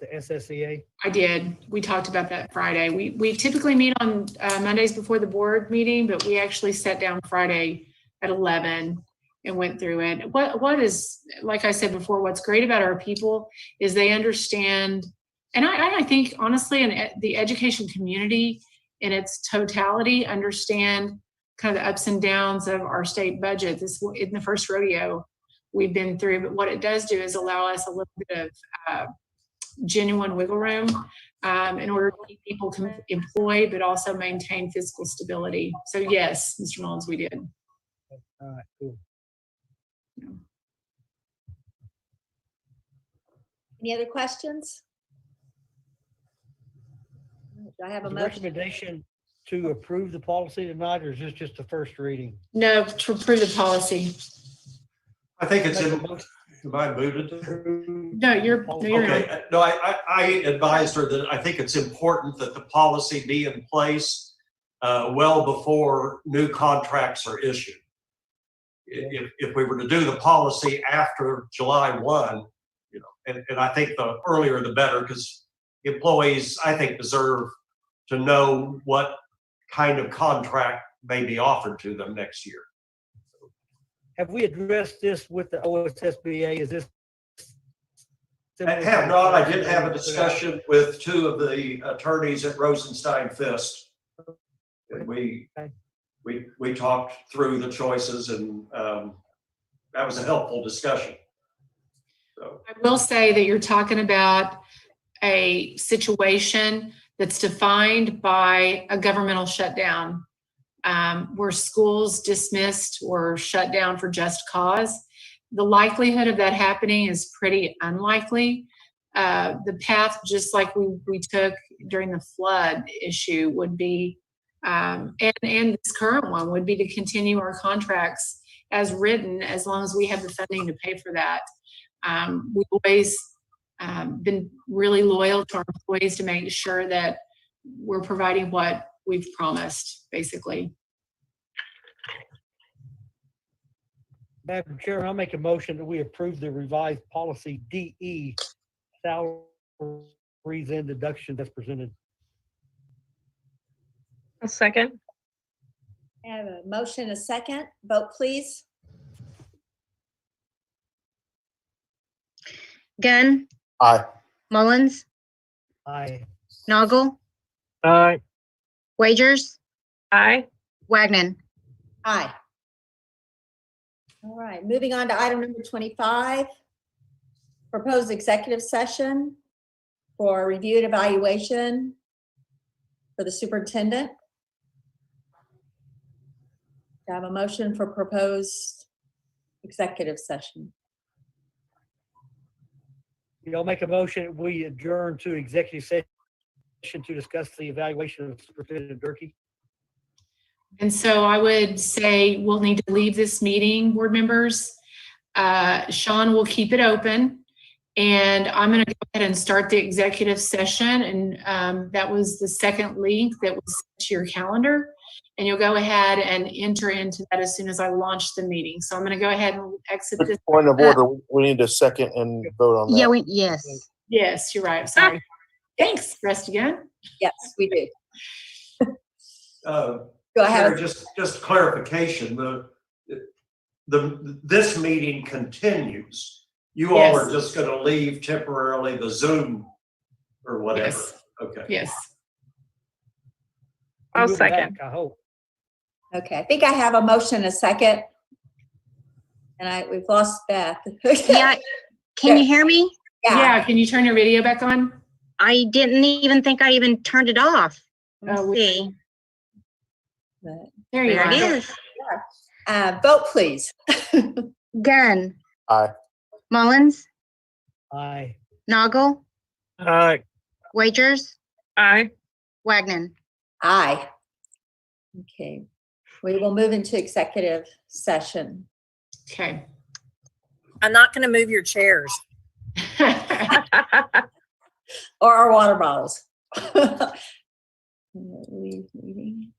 the SSEA? I did. We talked about that Friday. We typically meet on Mondays before the board meeting, but we actually sat down Friday at 11 and went through it. What is, like I said before, what's great about our people is they understand, and I think honestly, in the education community in its totality understand kind of the ups and downs of our state budget. This isn't the first rodeo we've been through, but what it does do is allow us a little bit of genuine wiggle room in order to keep people employed, but also maintain fiscal stability. So yes, Mr. Mullins, we did. All right, cool. Any other questions? Do I have a Is the motion? recommendation to approve the policy tonight, or is this just the first reading? No, to approve the policy. I think it's Make a in, motion am I muted? to approve No, you're the policy. not. Okay, no, I advised her that I think it's important that the policy be in place well before new contracts are issued. If we were to do the policy after July 1, and I think the earlier the better, because employees, I think, deserve to know what kind of contract may be offered to them next year. Have we addressed this with the OSSBA? Is this? I have not. I did have a discussion with two of the attorneys at Rosenstein Fist. And we talked through the choices, and that was a helpful discussion. So. I will say that you're talking about a situation that's defined by a governmental shutdown, where schools dismissed or shut down for just cause. The likelihood of that happening is pretty unlikely. The path, just like we took during the flood issue, would be, and this current one would be to continue our contracts as written, as long as we have the funding to pay for that. We've always been really loyal to our employees to make sure that we're providing what we've promised, basically. Madam Chair, I'll make a motion that we approve the revised policy DE, salaries and deductions as presented. I'll second. I have a motion, a second. Vote, please. Gunn, Aye. Mullins, Aye. Noggle, Aye. Wagers, Aye. Wagnon. Aye. All right, moving on to item number 25. Proposed executive session for review and evaluation for the superintendent. Do I have a motion for proposed executive session? Y'all make a motion, we adjourn to executive session to discuss the evaluation of Superintendent Durkee. And so I would say we'll need to leave this meeting, board members. Sean will keep it open. And I'm going to go ahead and start the executive session. And that was the second link that was sent to your calendar. And you'll go ahead and enter into that as soon as I launch the meeting. So I'm going to go ahead and exit this. Point of order, we need a second and vote on that. Yeah, yes. Yes, you're right. Sorry. Thanks. Rest again. Yes, we do. Uh, Go ahead. Chair, just clarification, this meeting continues. You all Yes. are just gonna leave temporarily the Zoom or whatever. Yes. Okay. Yes. I'll Move it back, second. I hope. Okay, I think I have a motion, a second. And we've lost Beth. Yeah, can you hear me? Yeah. Can you turn your video back on? I didn't even think I even turned it off. Let Oh, me see. But, There you There it are. is. vote, please. Gunn, Aye. Mullins, Aye. Noggle, Aye. Wagers, Aye. Wagnon. Aye. Okay, we will move into executive session. Okay. I'm not going to move your chairs. Or our water bottles. Leave meeting.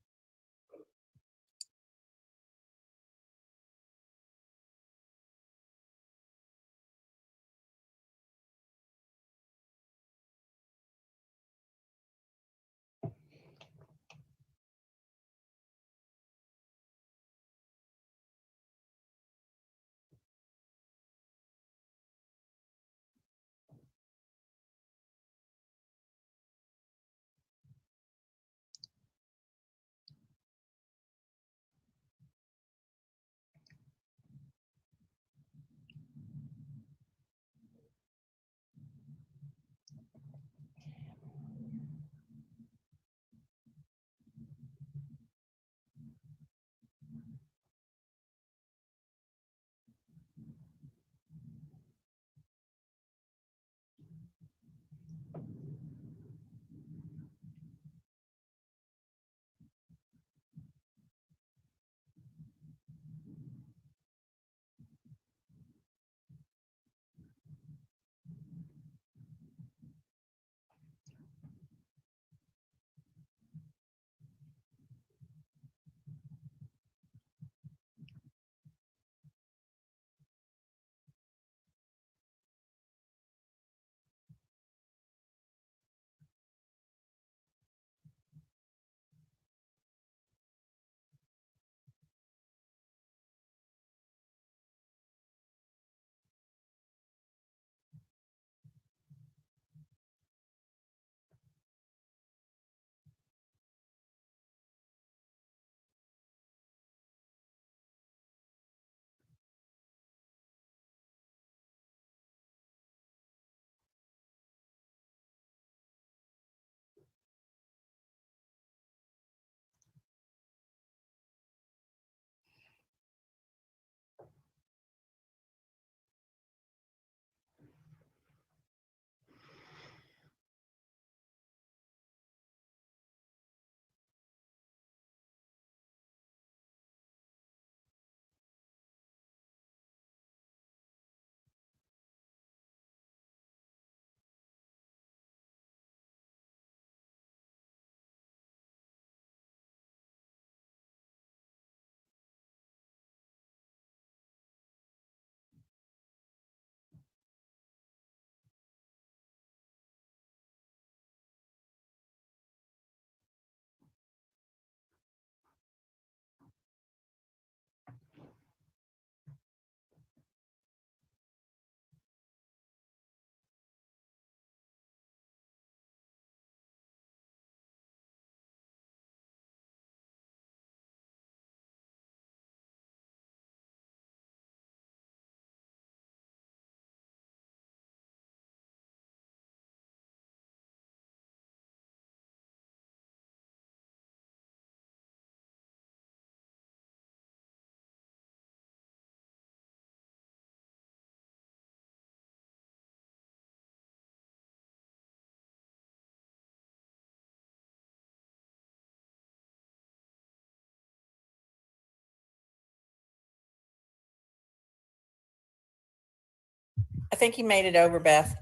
I think he made it over, Beth.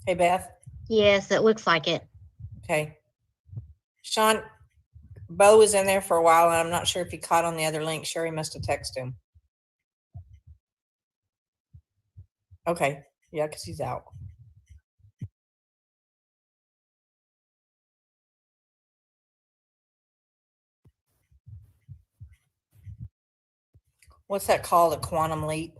Hey, Beth. Yes, it looks like it. Okay. Sean, Bo was in there for a while, and I'm not sure if he caught on the other link. Sherry must have texted him. Okay. Yeah, because he's out. What's that called? A quantum leap?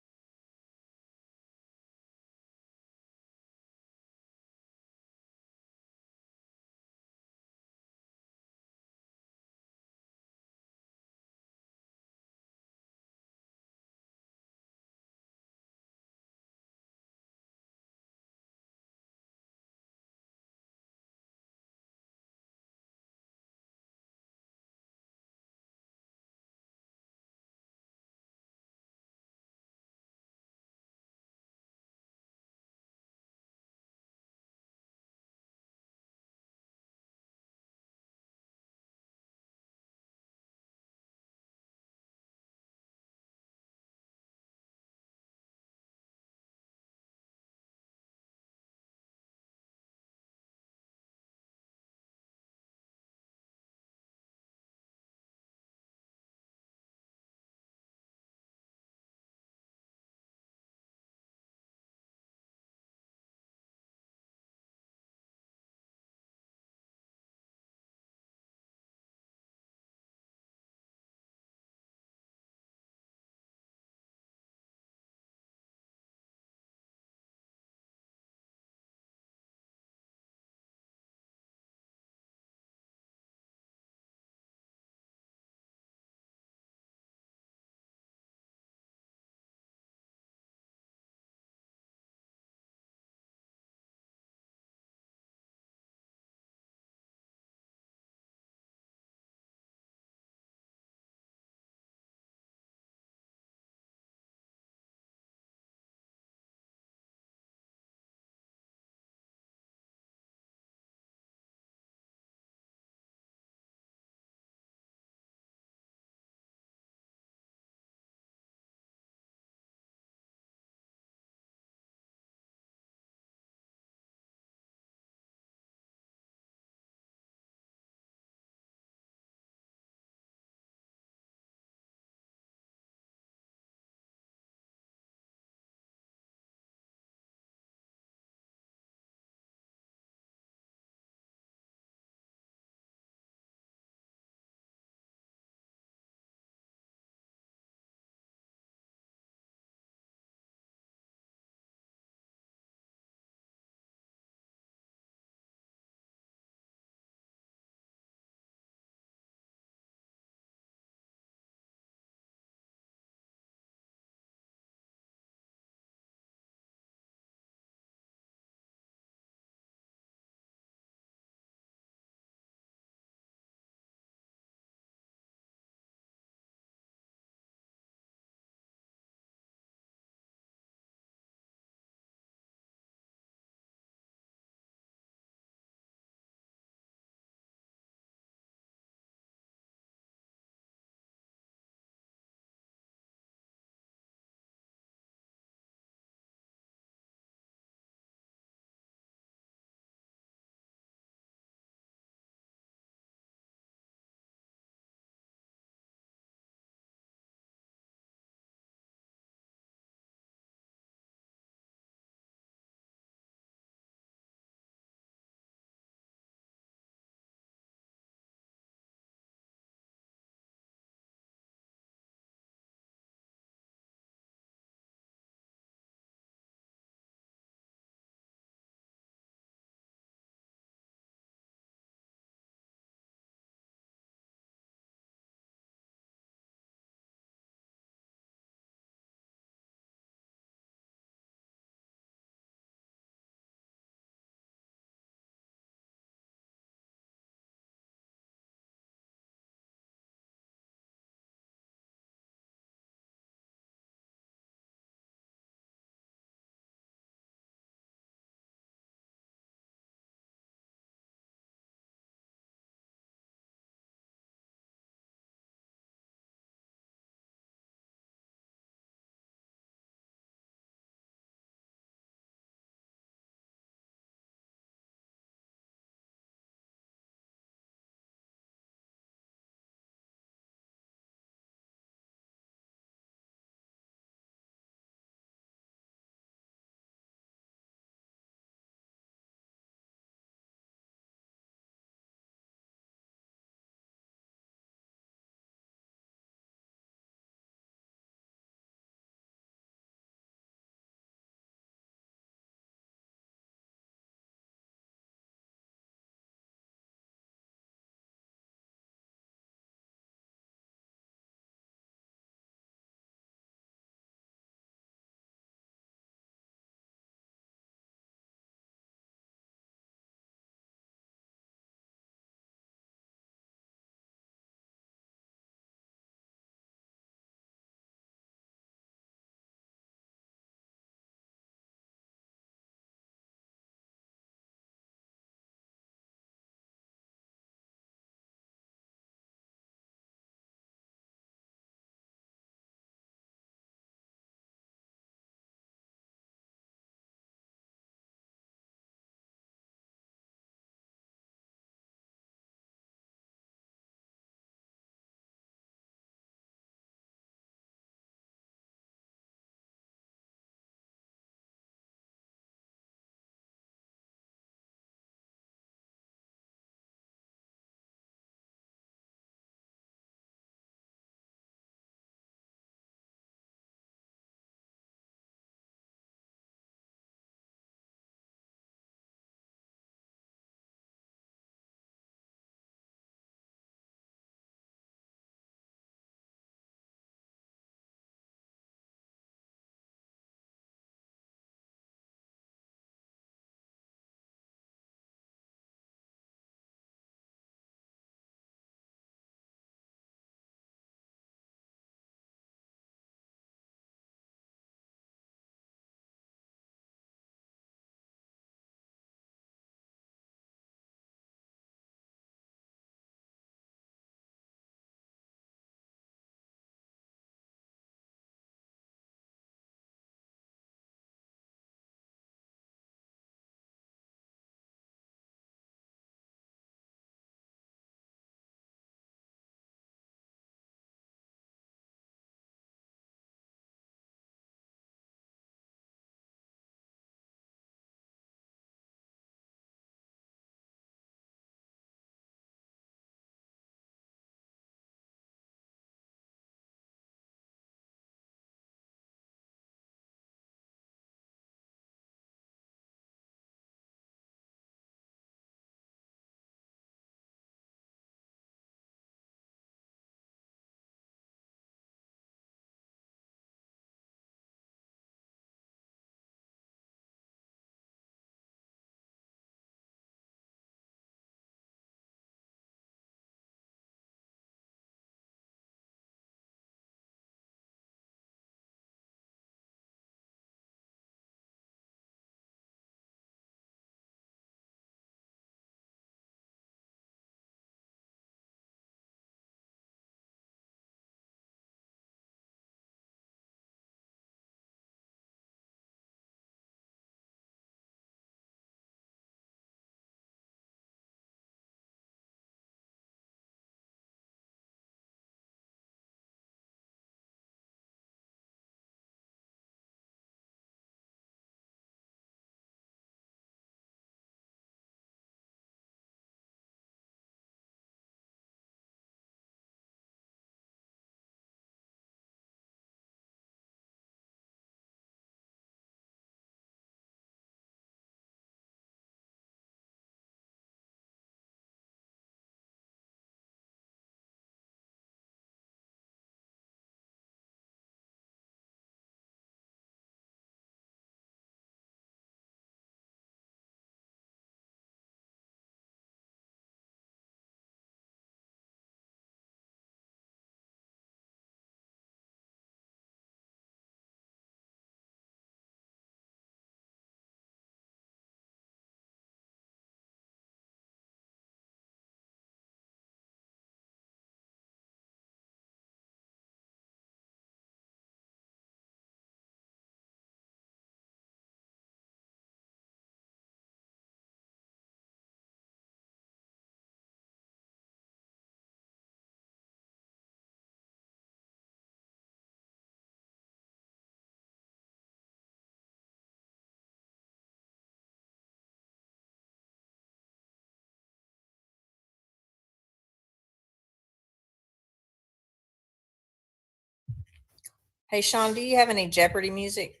Hey, Sean, do you have any Jeopardy music?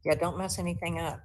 Yeah, don't mess anything up.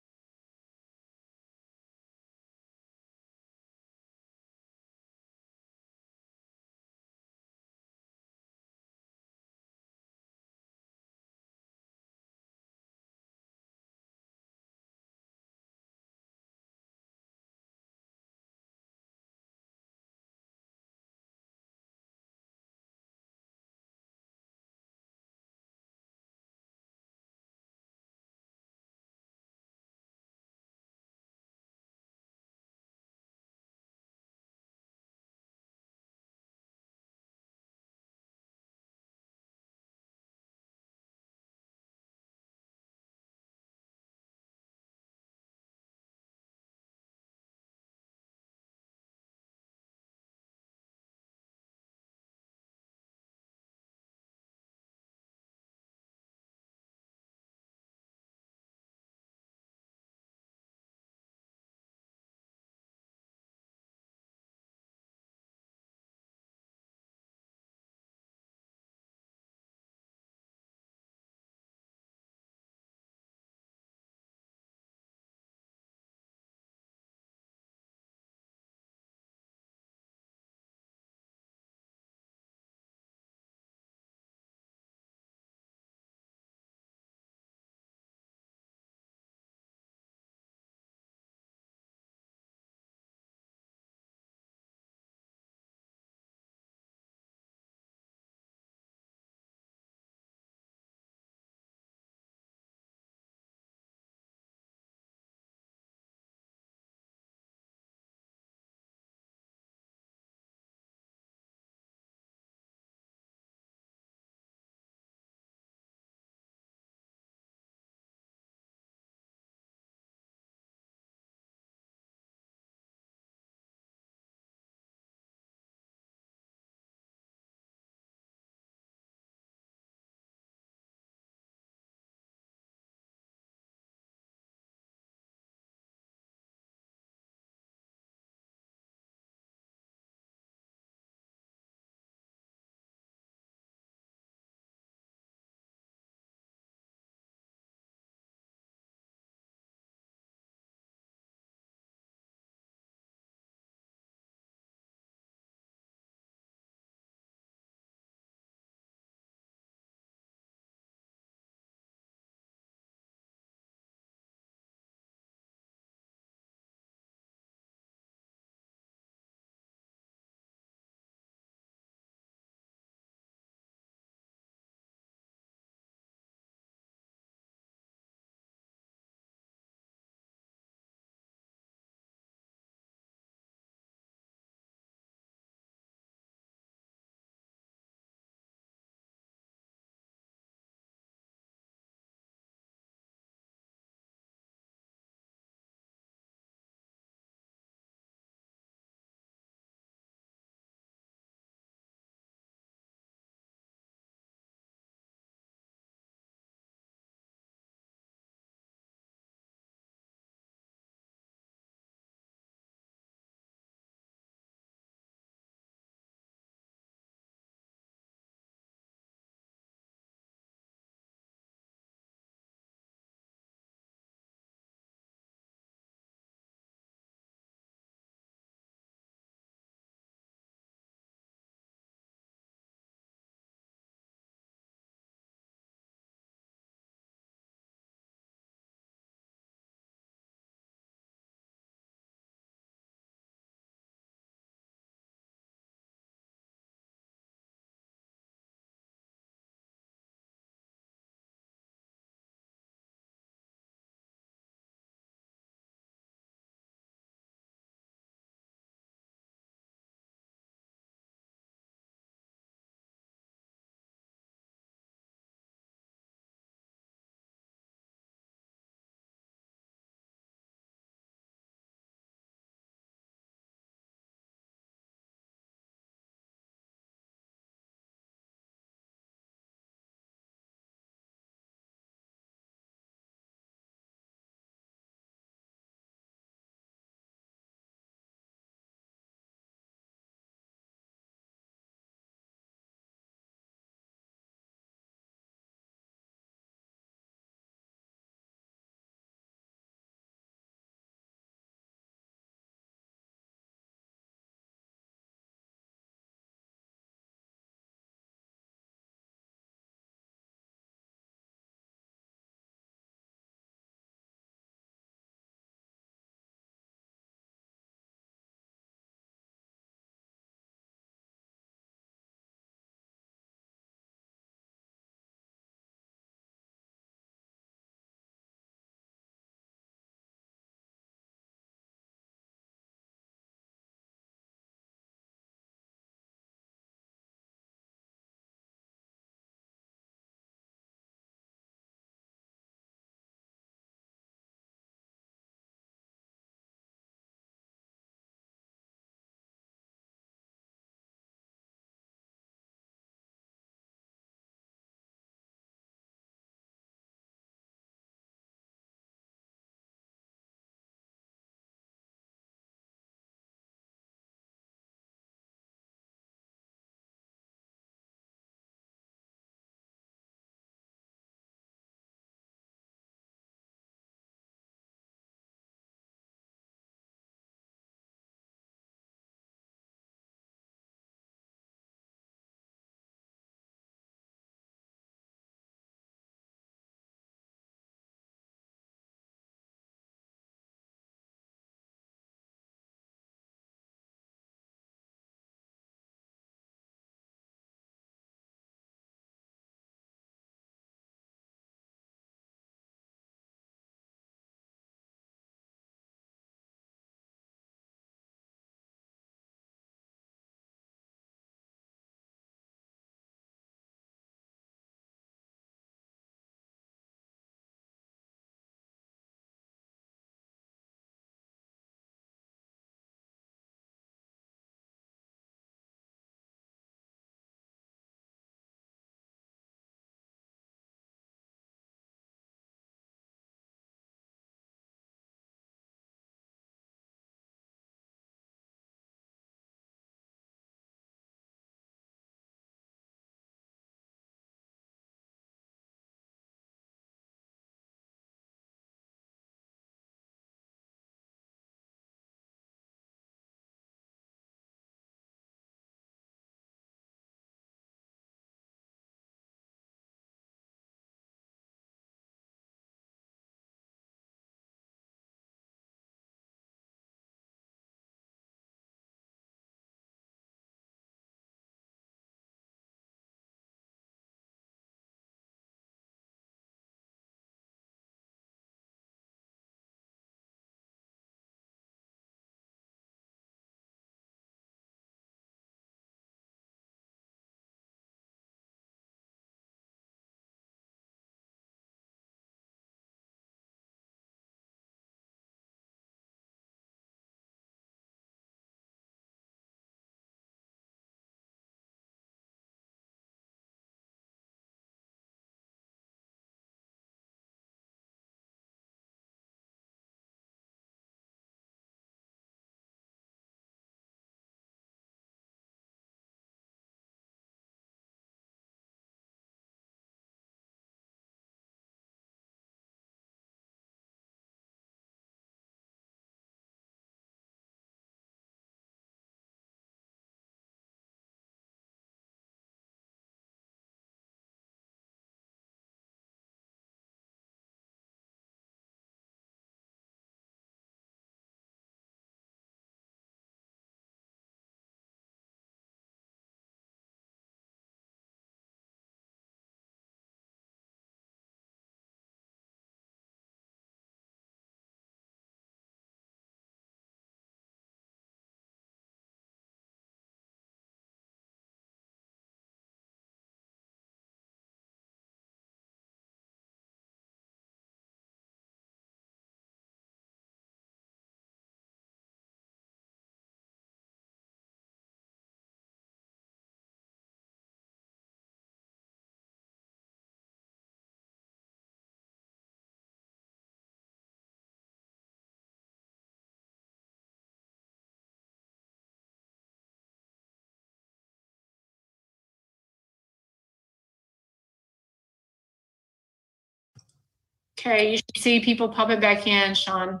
Okay, you should see people popping back in, Sean.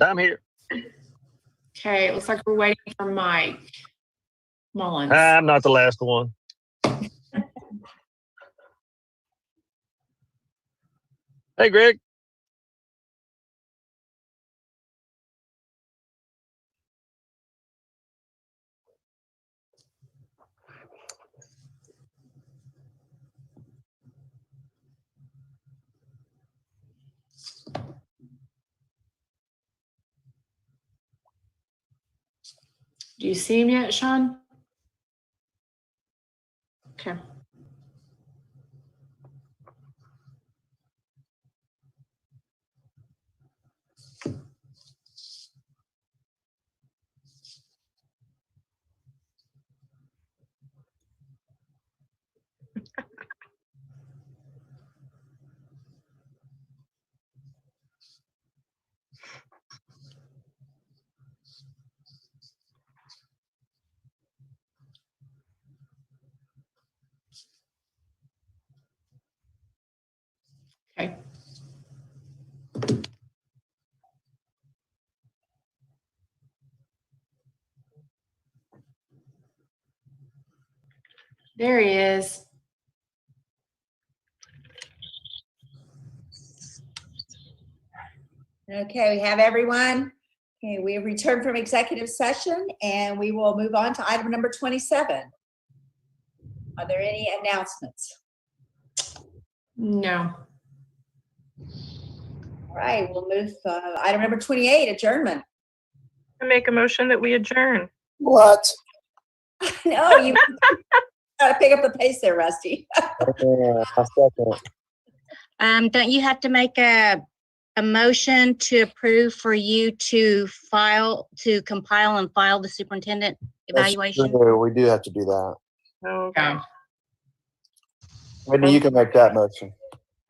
I'm here. Okay, it looks like we're waiting for Mike Mullins. I'm not the last one. Hey, Greg. Do you see him yet, Sean? Okay. Okay. There he is. Okay, we have everyone. Okay, we have returned from executive session and we will move on to item number 27. Are there any announcements? No. All right, we'll move item number 28, adjournment. I make a motion that we adjourn. What? No, you gotta pick up the pace there, Rusty. Don't you have to make a motion to approve for you to compile and file the superintendent evaluation? We do have to do that. Okay. Yeah. Maybe you can make that motion.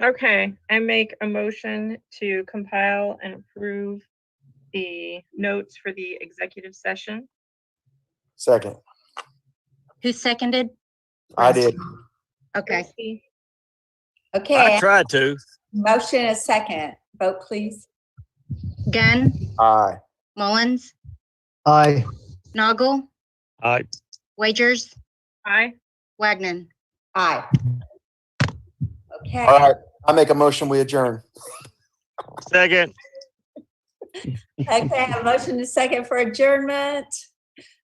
Okay, I make a motion to compile and approve the notes for the executive session. Second. Who seconded? I did. Okay. Christie. Okay, tried to. motion and a second. Vote, please. Gunn, Aye. Mullins, Aye. Noggle, Aye. Wagers, Aye. Wagner. Aye. Okay. All right. I make a motion, we adjourn. Second. Okay, I have a motion and a second for adjournment.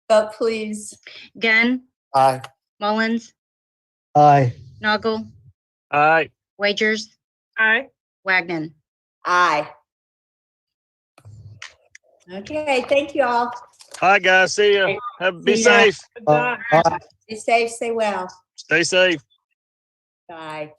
Vote, please. Gunn, Aye. Mullins, Aye. Noggle, Aye. Wagers, Aye. Wagner. Aye. Okay, thank you all. All right, guys. See ya. Be See ya. safe. Aye. Be safe, stay well. Stay safe. Bye.